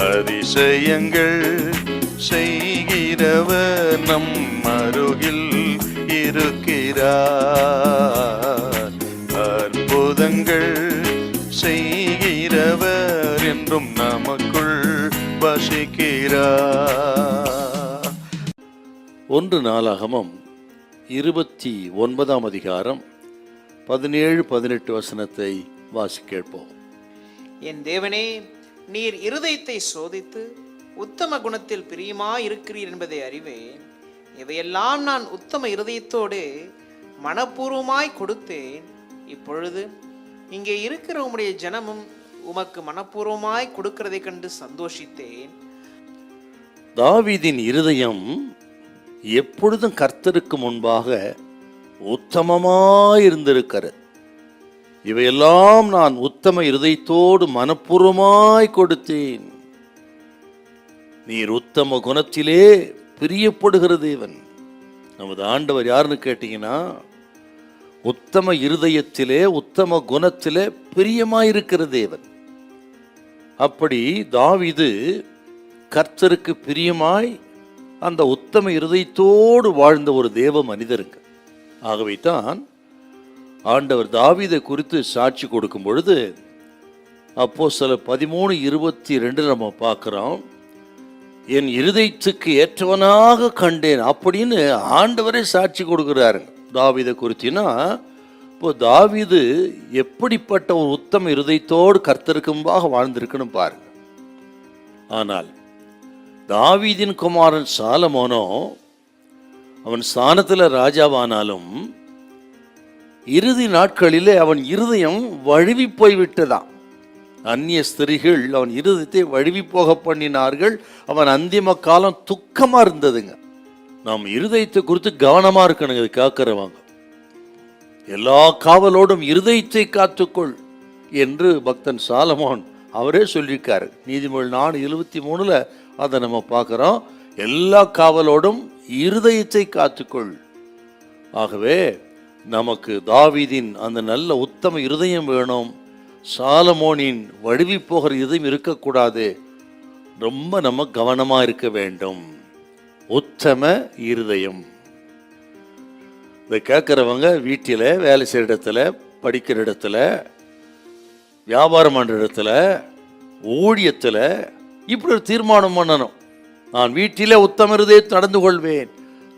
அதிசயங்கள் செய்கிறவர் நம் அருகில் இருக்கிறார். அற்புதங்கள் செய்கிறவர் என்றும் நமக்குள் வசிக்கிறார். 1 நாளாகமம் 29 அதிகாரம் 17-18 வசனத்தை வாசி கேட்போம். என் தேவனே, நீர் இருதயத்தை சோதித்து உத்தம குணத்தில் பிரியமாயிருக்கிறீர் என்பதை அறிவேன். இவையெல்லாம் நான் உத்தம இருதயத்தோடு மனப்பூர்வமாய் கொடுத்தேன். இப்பொழுது இங்கே இருக்கிற உம்முடைய ஜனமும் உமக்கு மனப்பூர்வமாய் கொடுக்கிறதை கண்டு சந்தோஷித்தேன். தாவீதின் இருதயம் எப்பொழுதும் கர்த்தருக்கு முன்பாக உத்தமமாயிருந்திருக்கிறது. இவையெல்லாம் நான் உத்தம இருதயத்தோடு மனப்பூர்வமாய் கொடுத்தேன். நீர் உத்தம குணத்திலே பிரியப்படுகிற தேவன். நமது ஆண்டவர் யாருன்னு கேட்டீங்கன்னா, உத்தம இருதயத்திலே உத்தம குணத்திலே பிரியமாயிருக்கிற தேவன். அப்படி தாவீது கர்த்தருக்கு பிரியமாய் அந்த உத்தம இருதயத்தோடு வாழ்ந்த ஒரு தேவ மனிதருங்க. ஆகவே தான் ஆண்டவர் தாவீதை குறித்து சாட்சி கொடுக்கும் பொழுது அப்போஸ்தலர் 13:22 நம்ம பார்க்கிறோம். என் இருதயத்துக்கு ஏற்றவனாக கண்டேன் அப்படின்னு ஆண்டவரே சாட்சி கொடுக்கிறாரு தாவீதை குறித்தினா. இப்போ தாவீது எப்படிப்பட்ட ஒரு உத்தம இருதயத்தோடு கர்த்தருக்கு முன்பாக வாழ்ந்திருக்குன்னு பாருங்க. ஆனால் தாவீதின் குமாரன் சாலமோனோ அவன் ஸ்தானத்தில் ராஜாவானாலும் இறுதி நாட்களிலே அவன் இருதயம் வழுவி போய்விட்டதான். அந்நிய ஸ்திரீகள் அவன் இருதயத்தை வழுவி போக பண்ணினார்கள். அவன் அந்திம காலம் துக்கமா இருந்ததுங்க. நாம் இருதயத்தை குறித்து கவனமா இருக்கணுங்க. இது கேட்கிறவங்க எல்லா காவலோடும் இருதயத்தை காத்துக்கொள் என்று பக்தன் சாலமோன் அவரே சொல்லியிருக்காரு. நீதிமொழி 4:23 அதை நம்ம பார்க்கிறோம். எல்லா காவலோடும் இருதயத்தை காத்துக்கொள். ஆகவே நமக்கு தாவீதின் அந்த நல்ல உத்தம இருதயம் வேணும். சாலமோனின் வழுவி போகிற இருதயம் இருக்கக்கூடாது. ரொம்ப நம்ம கவனமா இருக்க வேண்டும். உத்தம இருதயம். இதை கேட்கிறவங்க வீட்டில், வேலை செய்கிற இடத்துல, படிக்கிற இடத்துல, வியாபாரம் பண்ணுற இடத்துல, ஊழியத்தில் இப்படி ஒரு தீர்மானம் பண்ணணும். நான் வீட்டிலே உத்தம இருதயத்தை நடந்து கொள்வேன்.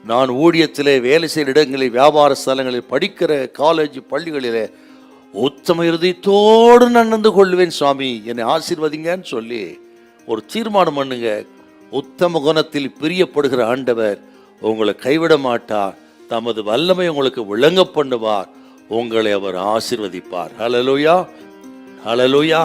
நான் ஊழியத்திலே, வேலை செய்கிற இடங்களில், வியாபார ஸ்தலங்களில், படிக்கிற காலேஜ் பள்ளிகளிலே உத்தம இருதயத்தோடு நடந்து கொள்வேன். சுவாமி என்னை ஆசீர்வதிங்கன்னு சொல்லி ஒரு தீர்மானம் பண்ணுங்க. உத்தம குணத்தில் பிரியப்படுகிற ஆண்டவர் உங்களை கைவிட மாட்டார். தமது வல்லமை உங்களுக்கு விளங்க பண்ணுவார். உங்களை அவர் ஆசீர்வதிப்பார். ஹல்லேலூயா, ஹல்லேலூயா.